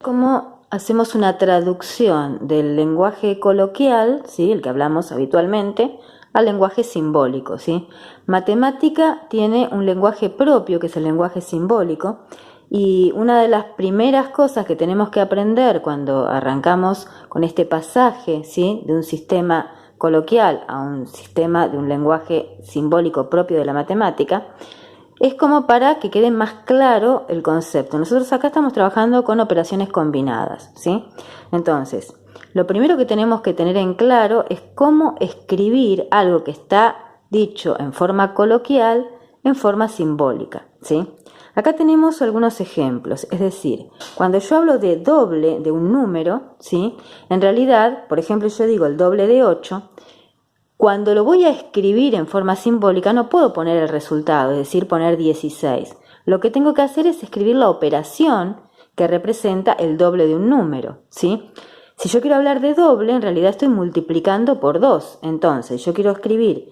¿Cómo hacemos una traducción del lenguaje coloquial, ¿sí?, el que hablamos habitualmente, al lenguaje simbólico, ¿sí? Matemática tiene un lenguaje propio, que es el lenguaje simbólico, y una de las primeras cosas que tenemos que aprender cuando arrancamos con este pasaje, ¿sí?, de un sistema coloquial a un sistema de un lenguaje simbólico propio de la matemática, es como para que quede más claro el concepto. Nosotros acá estamos trabajando con operaciones combinadas, ¿sí? Entonces, lo primero que tenemos que tener en claro es cómo escribir algo que está dicho en forma coloquial en forma simbólica, ¿sí? Acá tenemos algunos ejemplos, es decir, cuando yo hablo de doble de un número, ¿sí?, en realidad, por ejemplo, yo digo el doble de 8, cuando lo voy a escribir en forma simbólica no puedo poner el resultado, es decir, poner 16. Lo que tengo que hacer es escribir la operación que representa el doble de un número, ¿sí? Si yo quiero hablar de doble, en realidad estoy multiplicando por 2. Entonces, yo quiero escribir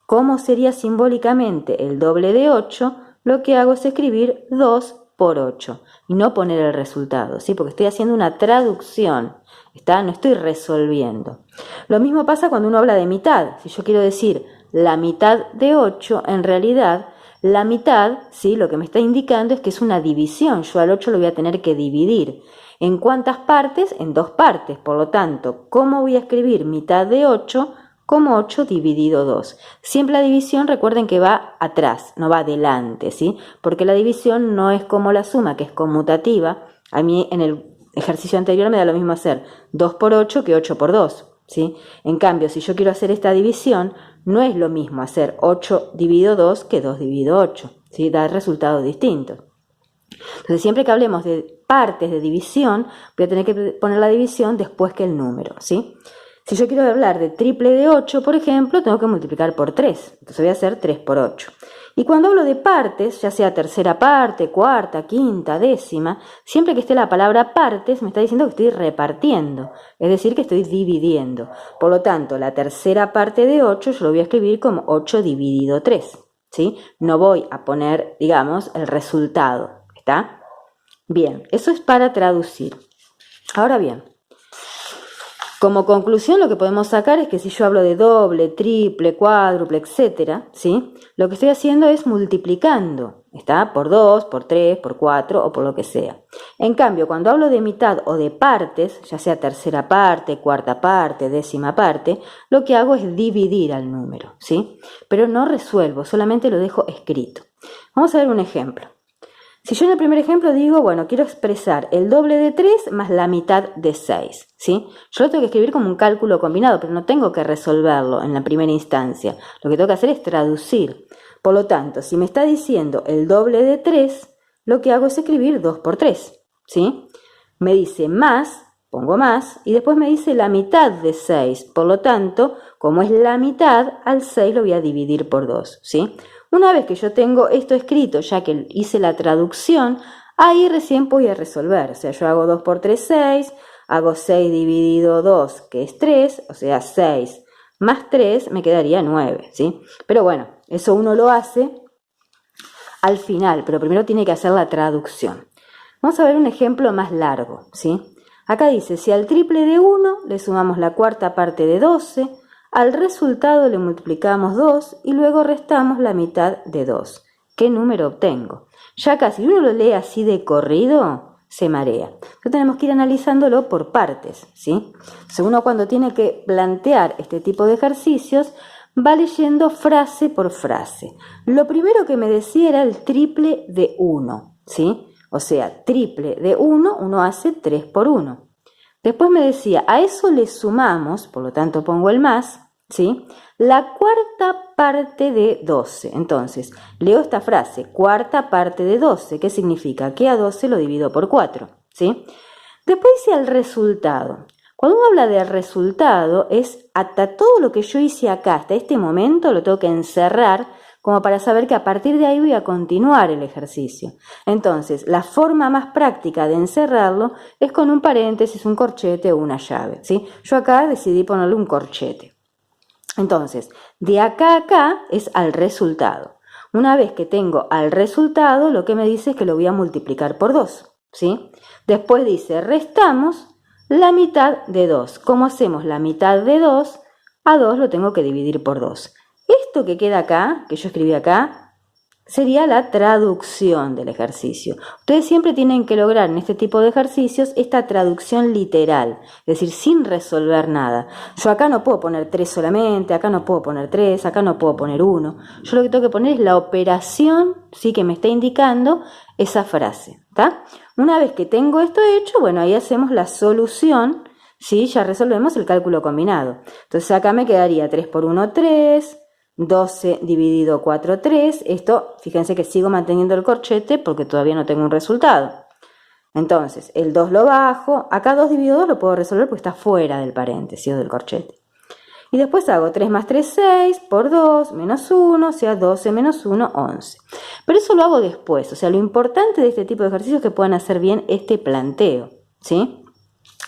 cómo sería simbólicamente el doble de 8, lo que hago es escribir 2 por 8 y no poner el resultado, ¿sí? Porque estoy haciendo una traducción. No estoy resolviendo. Lo mismo pasa cuando uno habla de mitad. Si yo quiero decir la mitad de 8, en realidad la mitad, ¿sí?, lo que me está indicando es que es una división. Yo al 8 lo voy a tener que dividir. ¿En cuántas partes? En 2 partes. Por lo tanto, ¿cómo voy a escribir mitad de 8? Como 8 dividido 2. Siempre la división, recuerden que va atrás, no va adelante, ¿sí? Porque la división no es como la suma, que es conmutativa. A mí en el ejercicio anterior me da lo mismo hacer 2 por 8 que 8 por 2, ¿sí? En cambio, si yo quiero hacer esta división, no es lo mismo hacer 8 dividido 2 que 2 dividido 8, ¿sí? Da resultados distintos. Entonces, siempre que hablemos de partes de división, voy a tener que poner la división después que el número, ¿sí? Si yo quiero hablar de triple de 8, por ejemplo, tengo que multiplicar por 3. Entonces voy a hacer 3 por 8. Y cuando hablo de partes, ya sea tercera parte, cuarta, quinta, décima, siempre que esté la palabra partes, me está diciendo que estoy repartiendo, es decir, que estoy dividiendo. Por lo tanto, la tercera parte de 8 yo lo voy a escribir como 8 dividido 3, ¿sí? No voy a poner, digamos, el resultado, ¿está? Bien, eso es para traducir. Ahora bien, como conclusión, lo que podemos sacar es que si yo hablo de doble, triple, cuádruple, etcétera, ¿sí?, lo que estoy haciendo es multiplicando, ¿está? Por 2, por 3, por 4 o por lo que sea. En cambio, cuando hablo de mitad o de partes, ya sea tercera parte, cuarta parte, décima parte, lo que hago es dividir al número, ¿sí? Pero no resuelvo, solamente lo dejo escrito. Vamos a ver un ejemplo. Si yo en el primer ejemplo digo, bueno, quiero expresar el doble de 3 más la mitad de 6, ¿sí? Yo lo tengo que escribir como un cálculo combinado, pero no tengo que resolverlo en la primera instancia. Lo que tengo que hacer es traducir. Por lo tanto, si me está diciendo el doble de 3, lo que hago es escribir 2 por 3, ¿sí? Me dice más, pongo más, y después me dice la mitad de 6. Por lo tanto, como es la mitad, al 6 lo voy a dividir por 2, ¿sí? Una vez que yo tengo esto escrito, ya que hice la traducción, ahí recién voy a resolver. O sea, yo hago 2 por 3, 6, hago 6 dividido 2, que es 3, o sea, 6 más 3 me quedaría 9, ¿sí? Pero bueno, eso uno lo hace al final, pero primero tiene que hacer la traducción. Vamos a ver un ejemplo más largo, ¿sí? Acá dice, si al triple de 1 le sumamos la cuarta parte de 12, al resultado le multiplicamos 2 y luego restamos la mitad de 2. ¿Qué número obtengo? Ya acá, si uno lo lee así de corrido, se marea. Entonces tenemos que ir analizándolo por partes, ¿sí? Entonces uno cuando tiene que plantear este tipo de ejercicios, va leyendo frase por frase. Lo primero que me decía era el triple de 1, ¿sí? O sea, triple de 1, uno hace 3 por 1. Después me decía, a eso le sumamos, por lo tanto pongo el más, ¿sí?, la cuarta parte de 12. Entonces, leo esta frase, cuarta parte de 12, ¿qué significa? Que a 12 lo divido por 4, ¿sí? Después dice el resultado. Cuando uno habla de resultado, es hasta todo lo que yo hice acá, hasta este momento, lo tengo que encerrar como para saber que a partir de ahí voy a continuar el ejercicio. Entonces, la forma más práctica de encerrarlo es con un paréntesis, un corchete o una llave, ¿sí? Yo acá decidí ponerle un corchete. Entonces, de acá a acá es al resultado. Una vez que tengo al resultado, lo que me dice es que lo voy a multiplicar por 2, ¿sí? Después dice, restamos la mitad de 2. ¿Cómo hacemos la mitad de 2? A 2 lo tengo que dividir por 2. Esto que queda acá, que yo escribí acá, sería la traducción del ejercicio. Ustedes siempre tienen que lograr en este tipo de ejercicios esta traducción literal, es decir, sin resolver nada. Yo acá no puedo poner 3 solamente, acá no puedo poner 3, acá no puedo poner 1. Yo lo que tengo que poner es la operación, ¿sí?, que me está indicando esa frase, ¿tá? Una vez que tengo esto hecho, bueno, ahí hacemos la solución, ¿sí? Ya resolvemos el cálculo combinado. Entonces acá me quedaría 3 por 1, 3... 12 dividido 4, 3. Esto, fíjense que sigo manteniendo el corchete porque todavía no tengo un resultado. Entonces, el 2 lo bajo. Acá 2 dividido 2 lo puedo resolver porque está fuera del paréntesis o del corchete. Y después hago 3 más 3, 6, por 2, menos 1, o sea, 12 menos 1, 11. Pero eso lo hago después. O sea, lo importante de este tipo de ejercicios es que puedan hacer bien este planteo, ¿sí?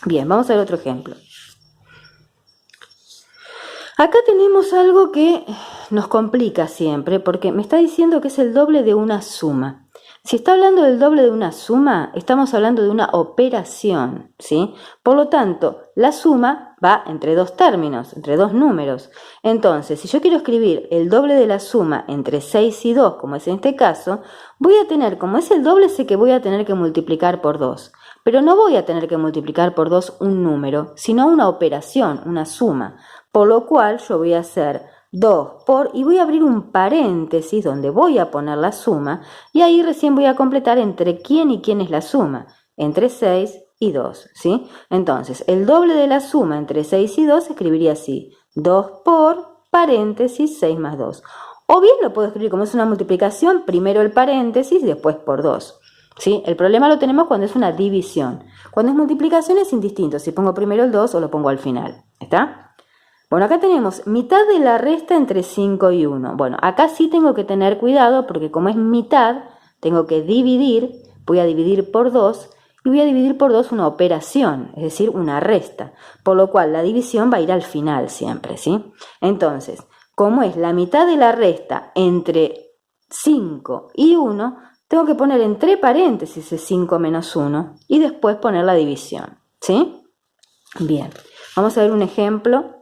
Bien, vamos a ver otro ejemplo. Acá tenemos algo que nos complica siempre porque me está diciendo que es el doble de una suma. Si está hablando del doble de una suma, estamos hablando de una operación, ¿sí? Por lo tanto, la suma va entre dos términos, entre dos números. Entonces, si yo quiero escribir el doble de la suma entre 6 y 2, como es en este caso, voy a tener, como es el doble, sé que voy a tener que multiplicar por 2. Pero no voy a tener que multiplicar por 2 un número, sino una operación, una suma. Por lo cual yo voy a hacer 2 por, y voy a abrir un paréntesis donde voy a poner la suma, y ahí recién voy a completar entre quién y quién es la suma, entre 6 y 2, ¿sí? Entonces, el doble de la suma entre 6 y 2 se escribiría así, 2 por, paréntesis, 6 más 2. O bien lo puedo escribir como es una multiplicación, primero el paréntesis, después por 2. ¿Sí? El problema lo tenemos cuando es una división. Cuando es multiplicación es indistinto, si pongo primero el 2 o lo pongo al final, ¿está? Bueno, acá tenemos mitad de la resta entre 5 y 1. Bueno, acá sí tengo que tener cuidado porque como es mitad, tengo que dividir, voy a dividir por 2 y voy a dividir por 2 una operación, es decir, una resta. Por lo cual la división va a ir al final siempre, ¿sí? Entonces, como es la mitad de la resta entre 5 y 1, tengo que poner entre paréntesis ese 5 menos 1 y después poner la división, ¿sí? Bien, vamos a ver un ejemplo.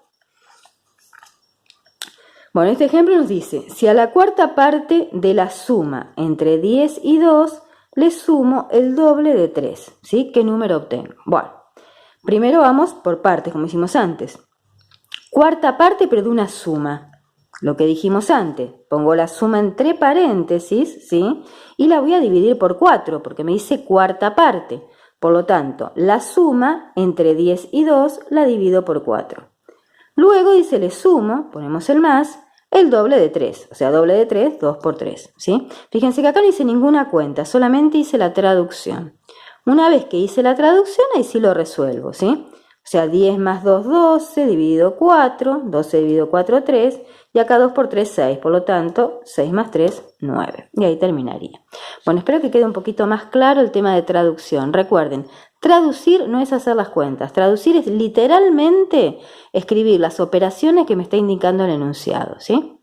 Bueno, este ejemplo nos dice, si a la cuarta parte de la suma entre 10 y 2 le sumo el doble de 3, ¿sí? ¿Qué número obtengo? Bueno, primero vamos por partes, como hicimos antes. Cuarta parte, pero de una suma. Lo que dijimos antes, pongo la suma entre paréntesis, ¿sí? Y la voy a dividir por 4, porque me dice cuarta parte. Por lo tanto, la suma entre 10 y 2 la divido por 4. Luego dice, le sumo, ponemos el más, el doble de 3, o sea, doble de 3, 2 por 3, ¿sí? Fíjense que acá no hice ninguna cuenta, solamente hice la traducción. Una vez que hice la traducción, ahí sí lo resuelvo, ¿sí? O sea, 10 más 2, 12, dividido 4, 12 dividido 4, 3, y acá 2 por 3, 6, por lo tanto, 6 más 3, 9. Y ahí terminaría. Bueno, espero que quede un poquito más claro el tema de traducción. Recuerden, traducir no es hacer las cuentas, traducir es literalmente escribir las operaciones que me está indicando el enunciado, ¿sí?